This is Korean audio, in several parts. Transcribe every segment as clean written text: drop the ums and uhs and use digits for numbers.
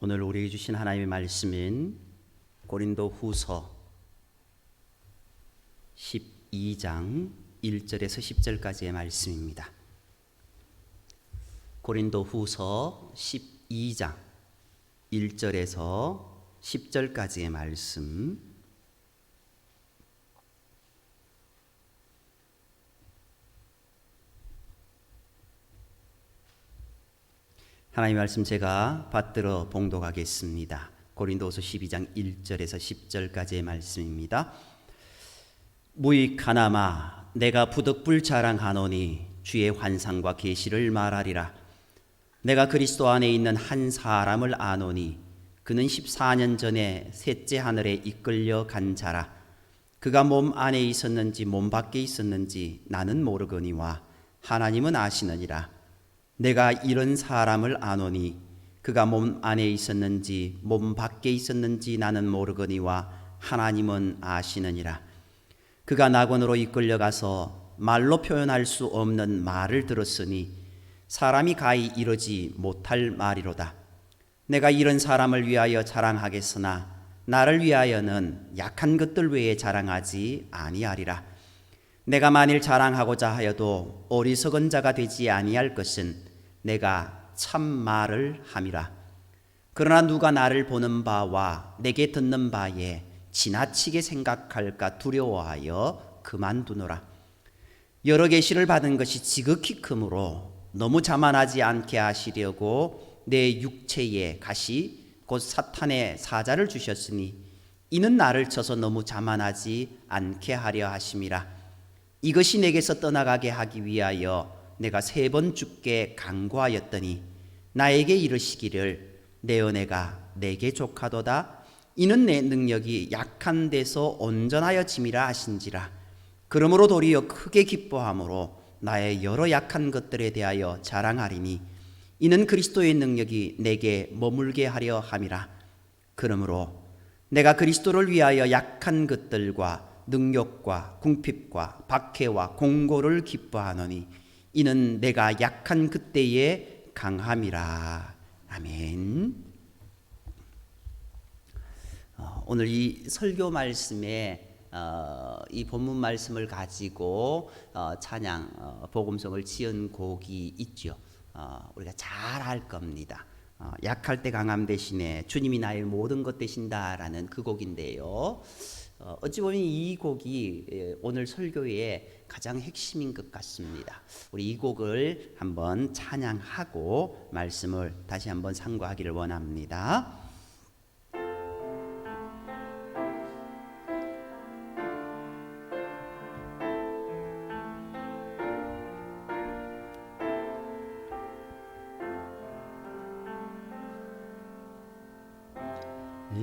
오늘 우리에게 주신 하나님의 말씀인 고린도 후서 12장 1절에서 10절까지의 말씀입니다. 고린도 후서 12장 1절에서 10절까지의 말씀. 하나님의 말씀 제가 받들어 봉독하겠습니다. 고린도후서 12장 1절에서 10절까지의 말씀입니다. 무익하나마 내가 부득불 자랑하노니 주의 환상과 계시를 말하리라. 내가 그리스도 안에 있는 한 사람을 아노니 그는 14년 전에 셋째 하늘에 이끌려 간 자라. 그가 몸 안에 있었는지 몸 밖에 있었는지 나는 모르거니와 하나님은 아시느니라. 내가 이런 사람을 아노니 그가 몸 안에 있었는지 몸 밖에 있었는지 나는 모르거니와 하나님은 아시느니라. 그가 낙원으로 이끌려가서 말로 표현할 수 없는 말을 들었으니 사람이 가히 이르지 못할 말이로다. 내가 이런 사람을 위하여 자랑하겠으나 나를 위하여는 약한 것들 외에 자랑하지 아니하리라. 내가 만일 자랑하고자 하여도 어리석은 자가 되지 아니할 것은 내가 참 말을 함이라. 그러나 누가 나를 보는 바와 내게 듣는 바에 지나치게 생각할까 두려워하여 그만두노라. 여러 계시를 받은 것이 지극히 크므로 너무 자만하지 않게 하시려고 내 육체에 가시 곧 사탄의 사자를 주셨으니 이는 나를 쳐서 너무 자만하지 않게 하려 하심이라. 이것이 내게서 떠나가게 하기 위하여 내가 3번 주께 간구하였더니 나에게 이르시기를 내 은혜가 내게 족하도다. 이는 내 능력이 약한 데서 온전하여 짐이라 하신지라. 그러므로 도리어 크게 기뻐함으로 나의 여러 약한 것들에 대하여 자랑하리니 이는 그리스도의 능력이 내게 머물게 하려 함이라. 그러므로 내가 그리스도를 위하여 약한 것들과 능력과 궁핍과 박해와 공고를 기뻐하노니 이는 내가 약한 그때의 강함이라. 아멘. 오늘 이 설교 말씀에 이 본문 말씀을 가지고 찬양 복음성을 지은 곡이 있죠. 우리가 잘 알 겁니다. 약할 때 강함 대신에 주님이 나의 모든 것 되신다라는 그 곡인데요. 어찌 보면 이 곡이 오늘 설교의 가장 핵심인 것 같습니다. 우리 이 곡을 한번 찬양하고 말씀을 다시 한번 상고하기를 원합니다.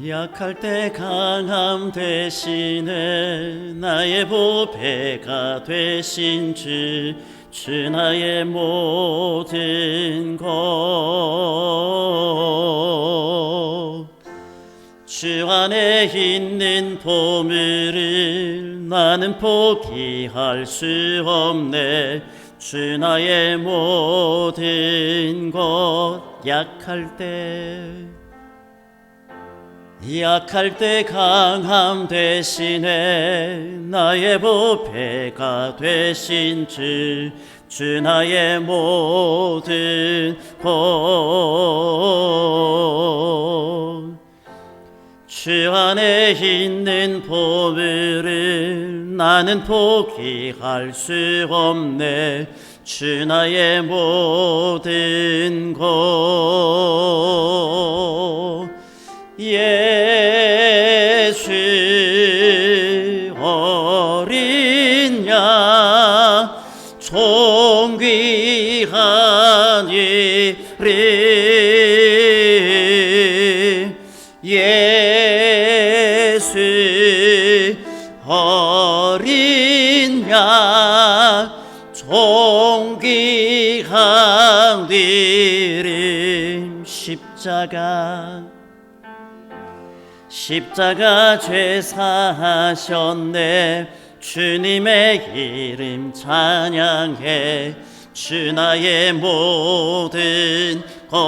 약할 때 강함 대신에 나의 보배가 되신 주 나의 모든 것. 주 안에 있는 보물을 나는 포기할 수 없네. 주 나의 모든 것. 약할 때 강함 대신에 나의 보배가 되신 주 나의 모든 것. 주 안에 있는 보물을 나는 포기할 수 없네. 주 나의 모든 것. 예수 어린 양 존귀한 이름. 예수 어린 양 존귀한 이름. 십자가 죄 사하셨네. 주님의 이름 찬양해. 주 나의 모든 것.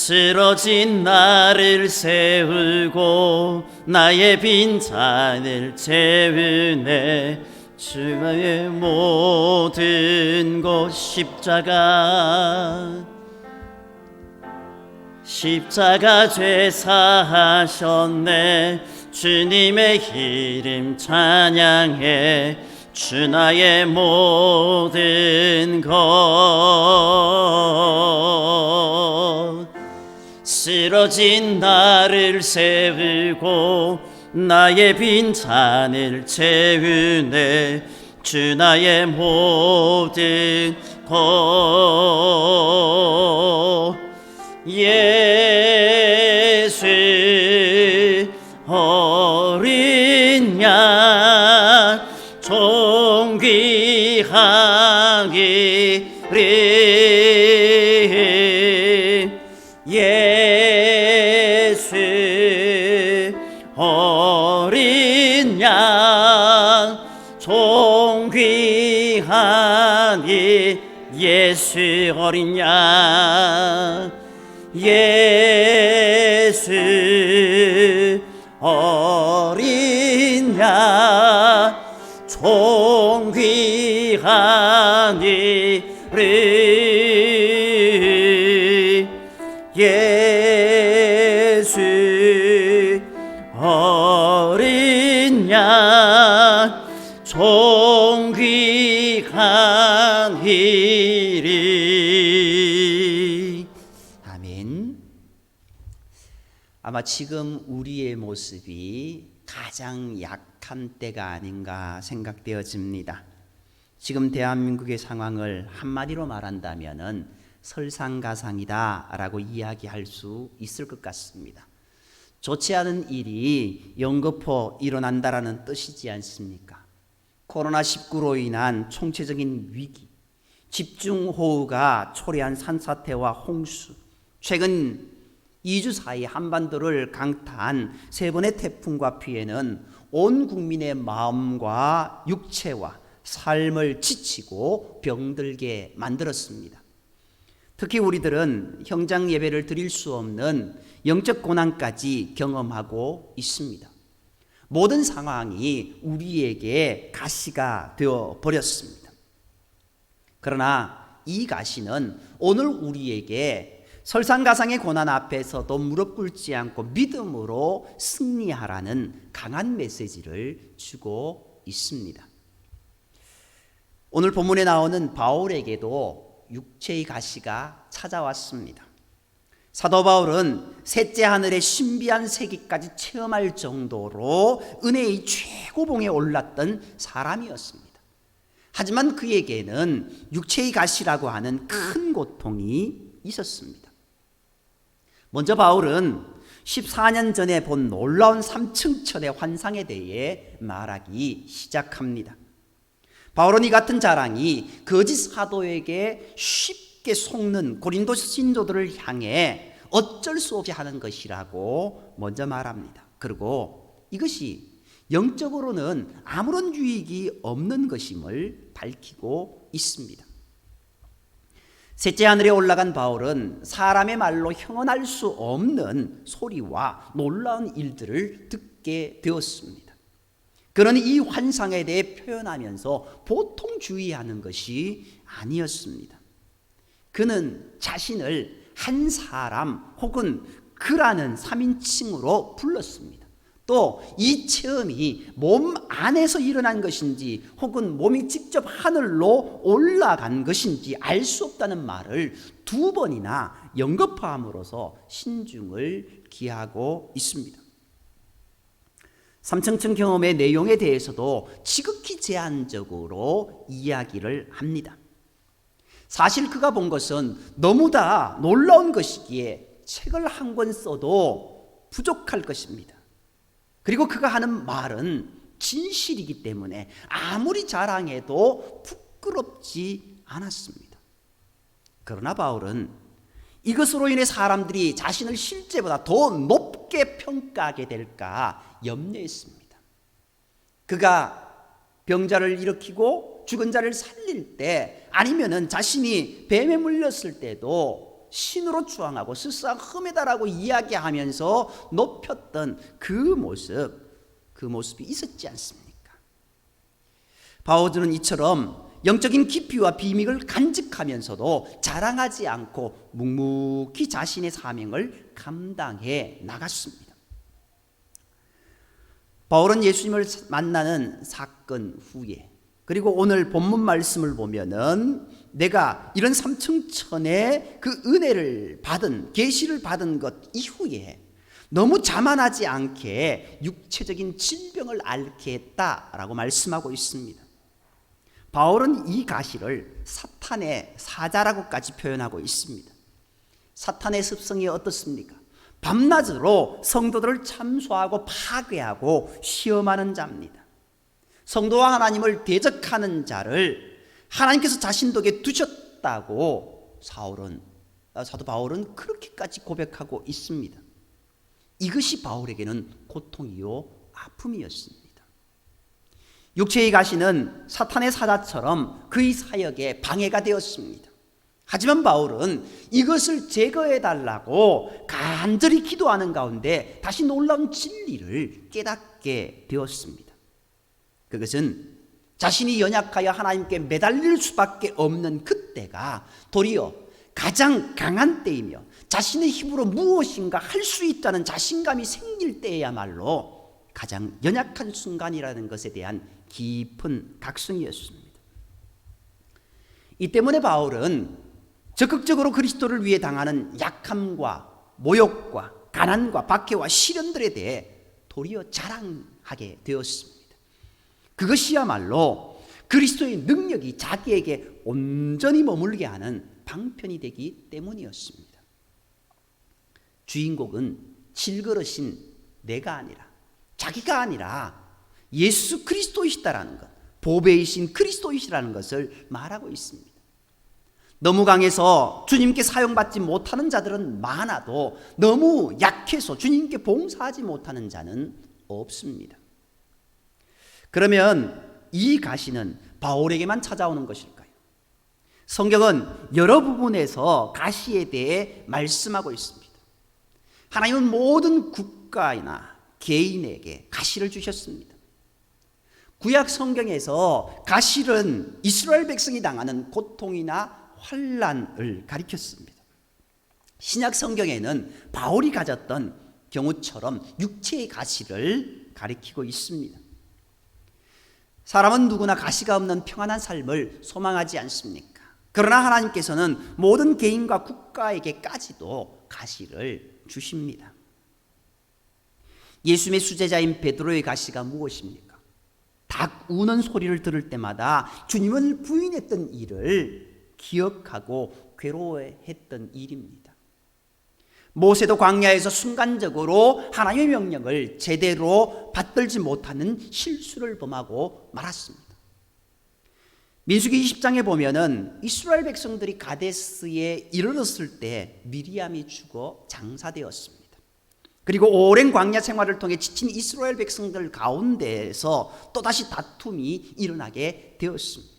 쓰러진 나를 세우고 나의 빈잔을 채우네. 주의 모든 것 십자가 죄 사하셨네. 주님의 이름 찬양해. 주 나의 모든 것. 쓰러진 나를 세우고 나의 빈잔을 채우네. 주 나의 모든 것. 예수 어린 양 존귀한 이름. 예수 어린 양 존귀한 이 예수 어린 양. 예수 어린 양 존귀한 이름. 예수 어린 양 존귀한 이름. 아멘. 아마 지금 우리의 모습이 가장 약한 때가 아닌가 생각되어집니다. 지금 대한민국의 상황을 한마디로 말한다면은 설상가상이다라고 이야기할 수 있을 것 같습니다. 좋지 않은 일이 연거푸 일어난다라는 뜻이지 않습니까? 코로나19로 인한 총체적인 위기, 집중호우가 초래한 산사태와 홍수, 최근 2주 사이 한반도를 강타한 3번의 태풍과 피해는 온 국민의 마음과 육체와 삶을 지치고 병들게 만들었습니다. 특히 우리들은 현장 예배를 드릴 수 없는 영적 고난까지 경험하고 있습니다. 모든 상황이 우리에게 가시가 되어 버렸습니다. 그러나 이 가시는 오늘 우리에게 설상가상의 고난 앞에서도 무릎 꿇지 않고 믿음으로 승리하라는 강한 메시지를 주고 있습니다. 오늘 본문에 나오는 바울에게도 육체의 가시가 찾아왔습니다. 사도 바울은 셋째 하늘의 신비한 세계까지 체험할 정도로 은혜의 최고봉에 올랐던 사람이었습니다. 하지만 그에게는 육체의 가시라고 하는 큰 고통이 있었습니다. 먼저 바울은 14년 전에 본 놀라운 삼층천의 환상에 대해 말하기 시작합니다. 바울은 이 같은 자랑이 거짓 사도에게 쉽게 속는 고린도 신도들을 향해 어쩔 수 없이 하는 것이라고 먼저 말합니다. 그리고 이것이 영적으로는 아무런 유익이 없는 것임을 밝히고 있습니다. 셋째 하늘에 올라간 바울은 사람의 말로 형언할 수 없는 소리와 놀라운 일들을 듣게 되었습니다. 그는 이 환상에 대해 표현하면서 보통 주의하는 것이 아니었습니다. 그는 자신을 한 사람 혹은 그라는 3인칭으로 불렀습니다. 또 이 체험이 몸 안에서 일어난 것인지 혹은 몸이 직접 하늘로 올라간 것인지 알 수 없다는 말을 2번이나 영겁함으로써 신중을 기하고 있습니다. 삼층천 경험의 내용에 대해서도 지극히 제한적으로 이야기를 합니다. 사실 그가 본 것은 너무나 놀라운 것이기에 책을 한 권 써도 부족할 것입니다. 그리고 그가 하는 말은 진실이기 때문에 아무리 자랑해도 부끄럽지 않았습니다. 그러나 바울은 이것으로 인해 사람들이 자신을 실제보다 더 높게 평가하게 될까 염려했습니다. 그가 병자를 일으키고 죽은 자를 살릴 때 아니면은 자신이 뱀에 물렸을 때도 신으로 추앙하고 스스로 흠이다라고 이야기하면서 높였던 그 모습이 있었지 않습니까? 바오들은 이처럼 영적인 깊이와 비밀을 간직하면서도 자랑하지 않고 묵묵히 자신의 사명을 감당해 나갔습니다. 바울은 예수님을 만나는 사건 후에, 그리고 오늘 본문 말씀을 보면은 내가 이런 삼층천의 그 은혜를 받은, 계시를 받은 것 이후에 너무 자만하지 않게 육체적인 질병을 앓게 했다라고 말씀하고 있습니다. 바울은 이 가시를 사탄의 사자라고까지 표현하고 있습니다. 사탄의 습성이 어떻습니까? 밤낮으로 성도들을 참소하고 파괴하고 시험하는 자입니다. 성도와 하나님을 대적하는 자를 하나님께서 자신 덕에 두셨다고 사도 바울은 그렇게까지 고백하고 있습니다. 이것이 바울에게는 고통이요 아픔이었습니다. 육체의 가시는 사탄의 사자처럼 그의 사역에 방해가 되었습니다. 하지만 바울은 이것을 제거해 달라고 간절히 기도하는 가운데 다시 놀라운 진리를 깨닫게 되었습니다. 그것은 자신이 연약하여 하나님께 매달릴 수밖에 없는 그때가 도리어 가장 강한 때이며 자신의 힘으로 무엇인가 할 수 있다는 자신감이 생길 때야말로 가장 연약한 순간이라는 것에 대한 깊은 각성이었습니다. 이 때문에 바울은 적극적으로 그리스도를 위해 당하는 약함과 모욕과 가난과 박해와 시련들에 대해 도리어 자랑하게 되었습니다. 그것이야말로 그리스도의 능력이 자기에게 온전히 머물게 하는 방편이 되기 때문이었습니다. 주인공은 질그릇인 내가 아니라, 자기가 아니라 예수 그리스도이시다라는 것, 보배이신 그리스도이시라는 것을 말하고 있습니다. 너무 강해서 주님께 사용받지 못하는 자들은 많아도 너무 약해서 주님께 봉사하지 못하는 자는 없습니다. 그러면 이 가시는 바울에게만 찾아오는 것일까요? 성경은 여러 부분에서 가시에 대해 말씀하고 있습니다. 하나님은 모든 국가나 개인에게 가시를 주셨습니다. 구약 성경에서 가시는 이스라엘 백성이 당하는 고통이나 환난을 가리켰습니다. 신약 성경에는 바울이 가졌던 경우처럼 육체의 가시를 가리키고 있습니다. 사람은 누구나 가시가 없는 평안한 삶을 소망하지 않습니까? 그러나 하나님께서는 모든 개인과 국가에게까지도 가시를 주십니다. 예수님의 수제자인 베드로의 가시가 무엇입니까? 닭 우는 소리를 들을 때마다 주님을 부인했던 일을 기억하고 괴로워했던 일입니다. 모세도 광야에서 순간적으로 하나님의 명령을 제대로 받들지 못하는 실수를 범하고 말았습니다. 민수기 20장에 보면은 이스라엘 백성들이 가데스에 이르렀을 때 미리암이 죽어 장사되었습니다. 그리고 오랜 광야 생활을 통해 지친 이스라엘 백성들 가운데에서 또다시 다툼이 일어나게 되었습니다.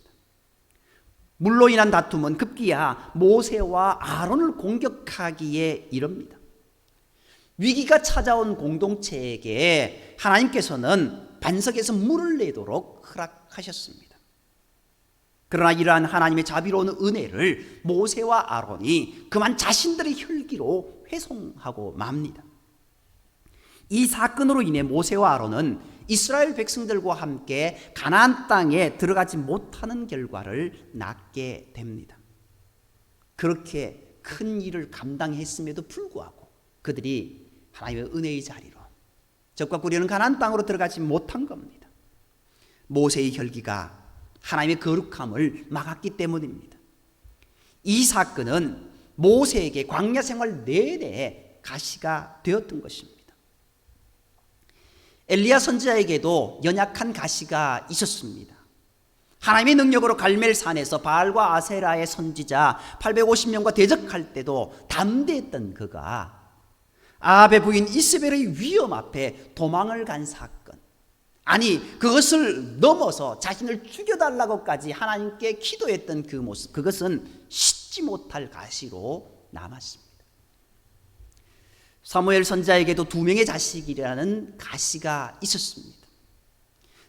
물로 인한 다툼은 급기야 모세와 아론을 공격하기에 이릅니다. 위기가 찾아온 공동체에게 하나님께서는 반석에서 물을 내도록 허락하셨습니다. 그러나 이러한 하나님의 자비로운 은혜를 모세와 아론이 그만 자신들의 혈기로 회송하고 맙니다. 이 사건으로 인해 모세와 아론은 이스라엘 백성들과 함께 가나안 땅에 들어가지 못하는 결과를 낳게 됩니다. 그렇게 큰 일을 감당했음에도 불구하고 그들이 하나님의 은혜의 자리로, 적과 꾸려는 가나안 땅으로 들어가지 못한 겁니다. 모세의 혈기가 하나님의 거룩함을 막았기 때문입니다. 이 사건은 모세에게 광야 생활 내내 가시가 되었던 것입니다. 엘리야 선지자에게도 연약한 가시가 있었습니다. 하나님의 능력으로 갈멜산에서 바알과 아세라의 선지자 850명과 대적할 때도 담대했던 그가 아합의 부인 이스벨의 위험 앞에 도망을 간 사건, 아니 그것을 넘어서 자신을 죽여달라고까지 하나님께 기도했던 그 모습, 그것은 씻지 못할 가시로 남았습니다. 사무엘 선지자에게도 2명의 자식이라는 가시가 있었습니다.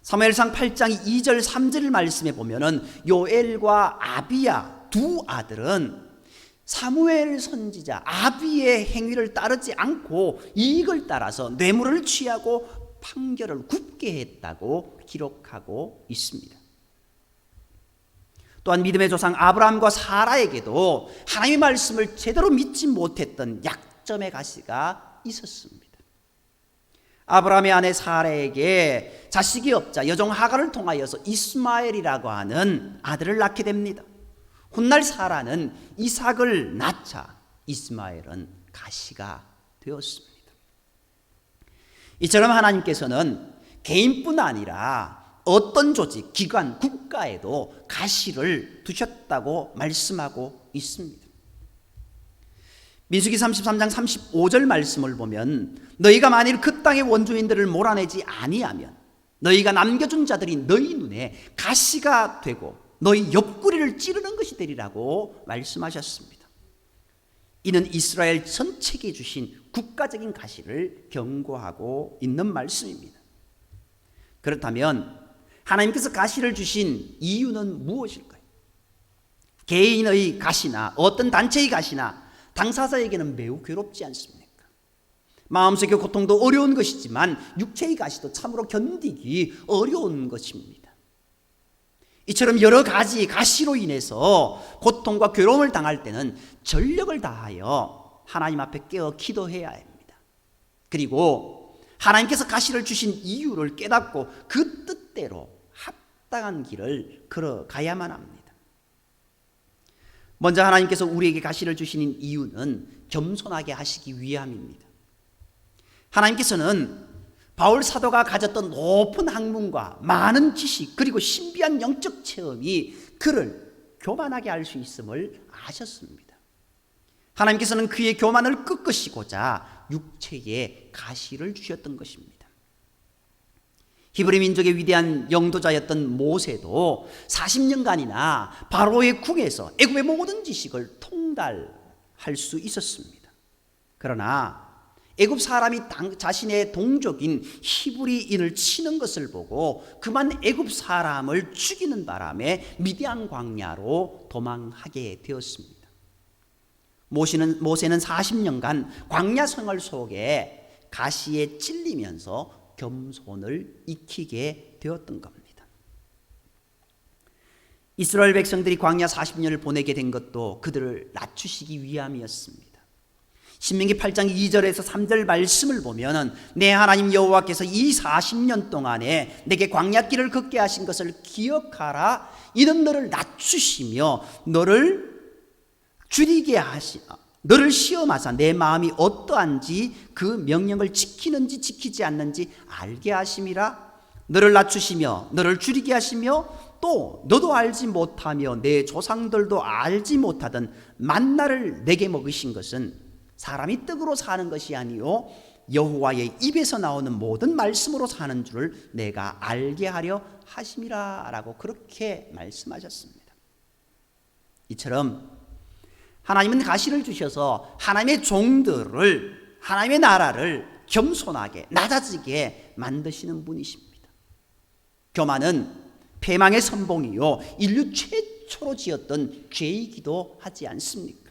사무엘상 8장 2절 3절 말씀에 보면은 요엘과 아비야 두 아들은 사무엘 선지자 아비의 행위를 따르지 않고 이익을 따라서 뇌물을 취하고 판결을 굽게 했다고 기록하고 있습니다. 또한 믿음의 조상 아브라함과 사라에게도 하나님의 말씀을 제대로 믿지 못했던 약점의 가시가 있었습니다. 아브라함의 아내 사라에게 자식이 없자 여종 하갈을 통하여서 이스마엘이라고 하는 아들을 낳게 됩니다. 훗날 사라는 이삭을 낳자 이스마엘은 가시가 되었습니다. 이처럼 하나님께서는 개인뿐 아니라 어떤 조직, 기관, 국가에도 가시를 두셨다고 말씀하고 있습니다. 민수기 33장 35절 말씀을 보면 너희가 만일 그 땅의 원주민들을 몰아내지 아니하면 너희가 남겨준 자들이 너희 눈에 가시가 되고 너희 옆구리를 찌르는 것이 되리라고 말씀하셨습니다. 이는 이스라엘 전체에게 주신 국가적인 가시를 경고하고 있는 말씀입니다. 그렇다면 하나님께서 가시를 주신 이유는 무엇일까요? 개인의 가시나 어떤 단체의 가시나 당사자에게는 매우 괴롭지 않습니까? 마음속의 고통도 어려운 것이지만 육체의 가시도 참으로 견디기 어려운 것입니다. 이처럼 여러 가지 가시로 인해서 고통과 괴로움을 당할 때는 전력을 다하여 하나님 앞에 깨어 기도해야 합니다. 그리고 하나님께서 가시를 주신 이유를 깨닫고 그 뜻대로 합당한 길을 걸어가야만 합니다. 먼저 하나님께서 우리에게 가시를 주시는 이유는 겸손하게 하시기 위함입니다. 하나님께서는 바울 사도가 가졌던 높은 학문과 많은 지식 그리고 신비한 영적 체험이 그를 교만하게 할 수 있음을 아셨습니다. 하나님께서는 그의 교만을 꺾으시고자 육체에 가시를 주셨던 것입니다. 히브리 민족의 위대한 영도자였던 모세도 40년간이나 바로의 궁에서 애굽의 모든 지식을 통달할 수 있었습니다. 그러나 애굽 사람이 자신의 동족인 히브리인을 치는 것을 보고 그만 애굽 사람을 죽이는 바람에 미디안 광야로 도망하게 되었습니다. 모세는 40년간 광야 생활 속에 가시에 찔리면서 겸손을 익히게 되었던 겁니다. 이스라엘 백성들이 광야 40년을 보내게 된 것도 그들을 낮추시기 위함이었습니다. 신명기 8장 2절에서 3절 말씀을 보면 내 하나님 여호와께서 이 40년 동안에 내게 광야길을 걷게 하신 것을 기억하라. 이는 너를 낮추시며 너를 줄이게 너를 시험하사 내 마음이 어떠한지 그 명령을 지키는지 지키지 않는지 알게 하심이라. 너를 낮추시며 너를 줄이게 하시며 또 너도 알지 못하며 내 조상들도 알지 못하던 만나를 내게 먹이신 것은 사람이 떡으로 사는 것이 아니요 여호와의 입에서 나오는 모든 말씀으로 사는 줄을 내가 알게 하려 하심이라 라고 그렇게 말씀하셨습니다. 이처럼 하나님은 가시를 주셔서 하나님의 종들을 하나님의 나라를 겸손하게 낮아지게 만드시는 분이십니다. 교만은 패망의 선봉이요 인류 최초로 지었던 죄이기도 하지 않습니까?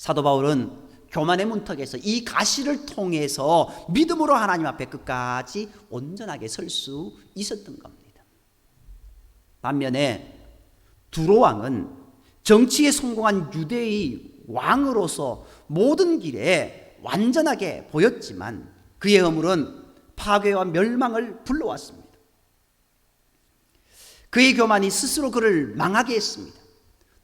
사도 바울은 교만의 문턱에서 이 가시를 통해서 믿음으로 하나님 앞에 끝까지 온전하게 설 수 있었던 겁니다. 반면에 두로 왕은 정치에 성공한 유대의 왕으로서 모든 길에 완전하게 보였지만 그의 허물은 파괴와 멸망을 불러왔습니다. 그의 교만이 스스로 그를 망하게 했습니다.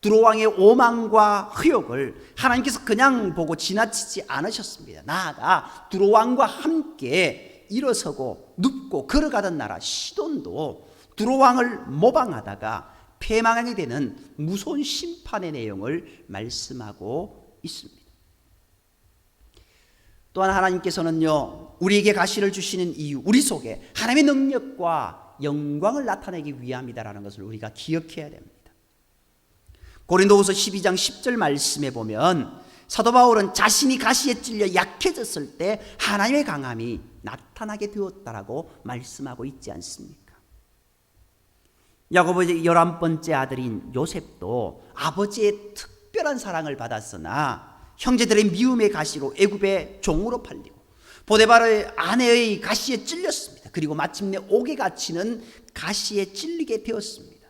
두로 왕의 오만과 의욕을 하나님께서 그냥 보고 지나치지 않으셨습니다. 나아가 두로 왕과 함께 일어서고 눕고 걸어가던 나라 시돈도 두로 왕을 모방하다가 패망하게 되는 무서운 심판의 내용을 말씀하고 있습니다. 또한 하나님께서는요 우리에게 가시를 주시는 이유, 우리 속에 하나님의 능력과 영광을 나타내기 위함이다라는 것을 우리가 기억해야 됩니다. 고린도후서 12장 10절 말씀에 보면 사도 바울은 자신이 가시에 찔려 약해졌을 때 하나님의 강함이 나타나게 되었다라고 말씀하고 있지 않습니까? 야고보의 11번째 아들인 요셉도 아버지의 특별한 사랑을 받았으나 형제들의 미움의 가시로 애굽의 종으로 팔리고 보데발의 아내의 가시에 찔렸습니다. 그리고 마침내 옥에 갇히는 가시에 찔리게 되었습니다.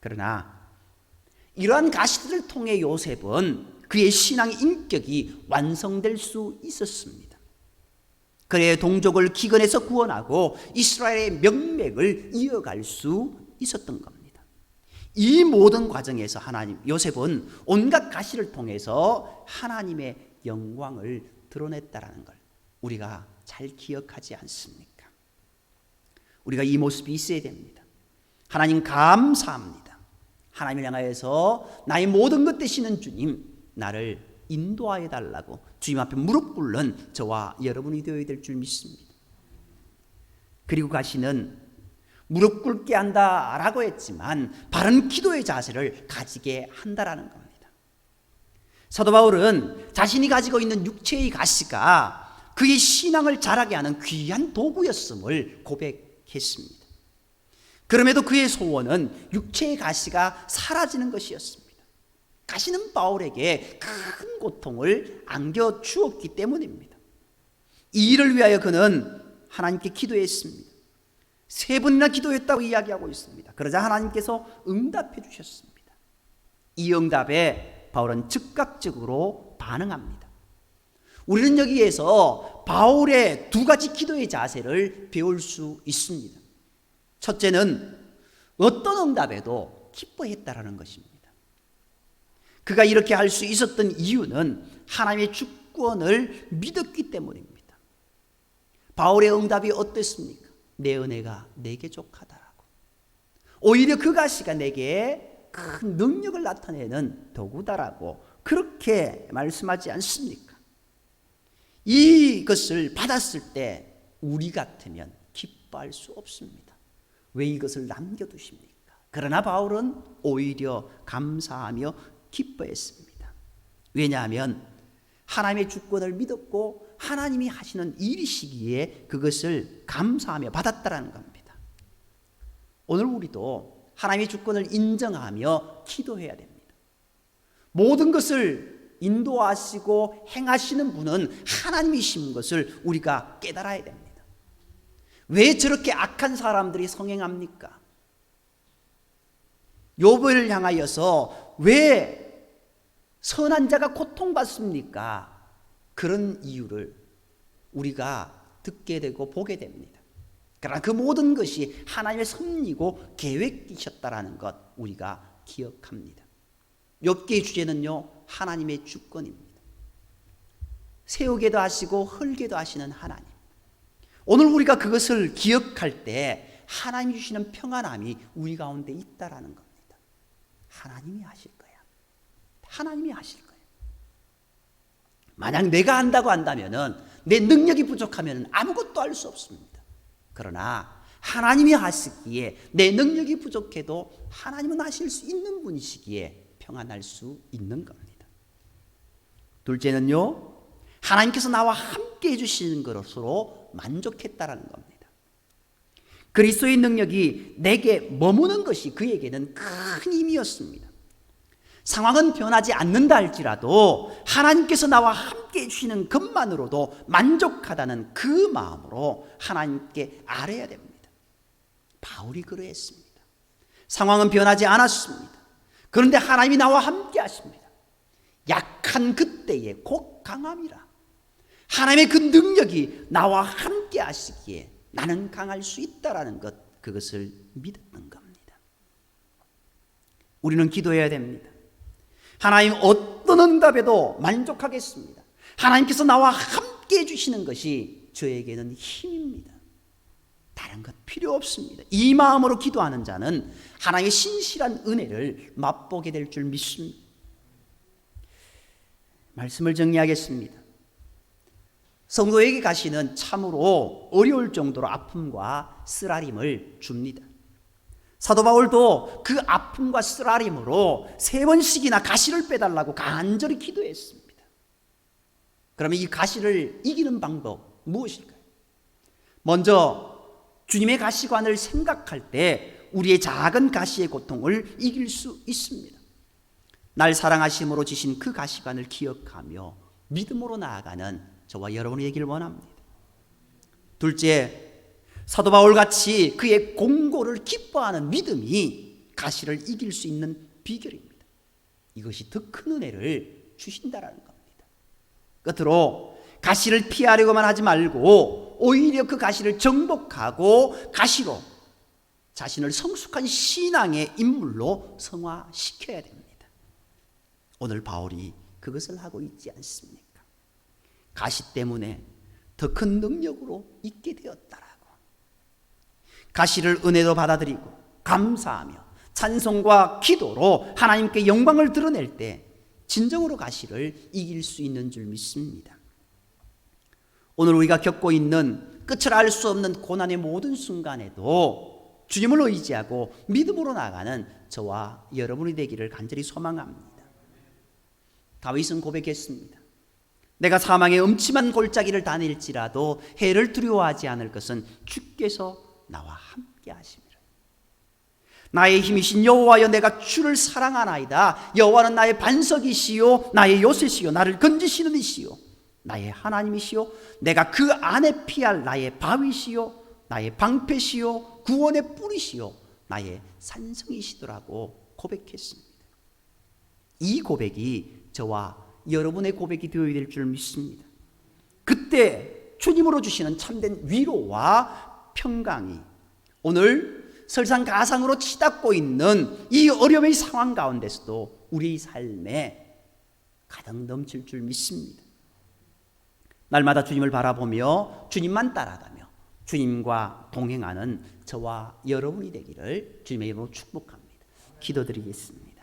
그러나 이러한 가시들을 통해 요셉은 그의 신앙의 인격이 완성될 수 있었습니다. 그의 동족을 기근에서 구원하고 이스라엘의 명맥을 이어갈 수 있었던 겁니다. 이 모든 과정에서 요셉은 온갖 가시를 통해서 하나님의 영광을 드러냈다라는 걸 우리가 잘 기억하지 않습니까? 우리가 이 모습이 있어야 됩니다. 하나님 감사합니다. 하나님을 향하여서 나의 모든 것 되시는 주님, 나를 인도하여 달라고 주님 앞에 무릎 꿇는 저와 여러분이 되어야 될 줄 믿습니다. 그리고 가시는 무릎 꿇게 한다라고 했지만 바른 기도의 자세를 가지게 한다라는 겁니다. 사도 바울은 자신이 가지고 있는 육체의 가시가 그의 신앙을 자라게 하는 귀한 도구였음을 고백했습니다. 그럼에도 그의 소원은 육체의 가시가 사라지는 것이었습니다. 가시는 바울에게 큰 고통을 안겨주었기 때문입니다. 이 일을 위하여 그는 하나님께 기도했습니다. 3번이나 기도했다고 이야기하고 있습니다. 그러자 하나님께서 응답해 주셨습니다. 이 응답에 바울은 즉각적으로 반응합니다. 우리는 여기에서 바울의 2가지 기도의 자세를 배울 수 있습니다. 첫째는 어떤 응답에도 기뻐했다라는 것입니다. 그가 이렇게 할 수 있었던 이유는 하나님의 주권을 믿었기 때문입니다. 바울의 응답이 어땠습니까? 내 은혜가 내게 족하다라고. 오히려 그 가시가 내게 큰 능력을 나타내는 도구다라고 그렇게 말씀하지 않습니까? 이것을 받았을 때 우리 같으면 기뻐할 수 없습니다. 왜 이것을 남겨두십니까? 그러나 바울은 오히려 감사하며 기뻐했습니다. 왜냐하면 하나님의 주권을 믿었고 하나님이 하시는 일이시기에 그것을 감사하며 받았다라는 겁니다. 오늘 우리도 하나님의 주권을 인정하며 기도해야 됩니다. 모든 것을 인도하시고 행하시는 분은 하나님이신 것을 우리가 깨달아야 됩니다. 왜 저렇게 악한 사람들이 성행합니까? 욥을 향하여서 왜 선한 자가 고통받습니까? 그런 이유를 우리가 듣게 되고 보게 됩니다. 그러나 그 모든 것이 하나님의 섭리고 계획이셨다라는 것 우리가 기억합니다. 욥기의 주제는요, 하나님의 주권입니다. 세우게도 하시고 헐게도 하시는 하나님. 오늘 우리가 그것을 기억할 때 하나님이 주시는 평안함이 우리 가운데 있다라는 겁니다. 하나님이 하실 거야. 하나님이 하실 거예요. 만약 내가 한다고 한다면은 내 능력이 부족하면 아무것도 할 수 없습니다. 그러나 하나님이 하시기에 내 능력이 부족해도 하나님은 하실 수 있는 분이시기에 평안할 수 있는 겁니다. 둘째는요, 하나님께서 나와 함께 해주시는 것으로 만족했다라는 겁니다. 그리스도의 능력이 내게 머무는 것이 그에게는 큰 힘이었습니다. 상황은 변하지 않는다 할지라도 하나님께서 나와 함께 해주시는 것만으로도 만족하다는 그 마음으로 하나님께 아뢰야 됩니다. 바울이 그러했습니다. 상황은 변하지 않았습니다. 그런데 하나님이 나와 함께 하십니다. 약한 그때에 곧 강함이라. 하나님의 그 능력이 나와 함께 하시기에 나는 강할 수 있다라는 것, 그것을 믿었던 겁니다. 우리는 기도해야 됩니다. 하나님 어떤 응답에도 만족하겠습니다. 하나님께서 나와 함께 해주시는 것이 저에게는 힘입니다. 다른 것 필요 없습니다. 이 마음으로 기도하는 자는 하나님의 신실한 은혜를 맛보게 될 줄 믿습니다. 말씀을 정리하겠습니다. 성도에게 가시는 참으로 어려울 정도로 아픔과 쓰라림을 줍니다. 사도 바울도 그 아픔과 쓰라림으로 3번씩이나 가시를 빼달라고 간절히 기도했습니다. 그러면 이 가시를 이기는 방법 무엇일까요? 먼저 주님의 가시관을 생각할 때 우리의 작은 가시의 고통을 이길 수 있습니다. 날 사랑하심으로 주신 그 가시관을 기억하며 믿음으로 나아가는 저와 여러분이 되기를 원합니다. 둘째, 사도 바울같이 그의 공고를 기뻐하는 믿음이 가시를 이길 수 있는 비결입니다. 이것이 더 큰 은혜를 주신다라는 겁니다. 끝으로 가시를 피하려고만 하지 말고 오히려 그 가시를 정복하고 가시로 자신을 성숙한 신앙의 인물로 성화시켜야 됩니다. 오늘 바울이 그것을 하고 있지 않습니까? 가시 때문에 더 큰 능력으로 있게 되었다라고. 가시를 은혜로 받아들이고 감사하며 찬송과 기도로 하나님께 영광을 드러낼 때 진정으로 가시를 이길 수 있는 줄 믿습니다. 오늘 우리가 겪고 있는 끝을 알 수 없는 고난의 모든 순간에도 주님을 의지하고 믿음으로 나가는 저와 여러분이 되기를 간절히 소망합니다. 다윗은 고백했습니다. 내가 사망의 음침한 골짜기를 다닐지라도 해를 두려워하지 않을 것은 주께서 나와 함께 하심이라. 나의 힘이신 여호와여, 내가 주를 사랑하나이다. 여호와는 나의 반석이시요 나의 요새시요 나를 건지시는 이시요 나의 하나님이시요 내가 그 안에 피할 나의 바위시요 나의 방패시요 구원의 뿌리시요 나의 산성이시더라고 고백했습니다. 이 고백이 저와 여러분의 고백이 되어야 될 줄 믿습니다. 그때 주님으로 주시는 참된 위로와 평강이 오늘 설상가상으로 치닫고 있는 이 어려움의 상황 가운데서도 우리 삶에 가득 넘칠 줄 믿습니다. 날마다 주님을 바라보며 주님만 따라가며 주님과 동행하는 저와 여러분이 되기를 주님의 이름으로 축복합니다. 기도드리겠습니다.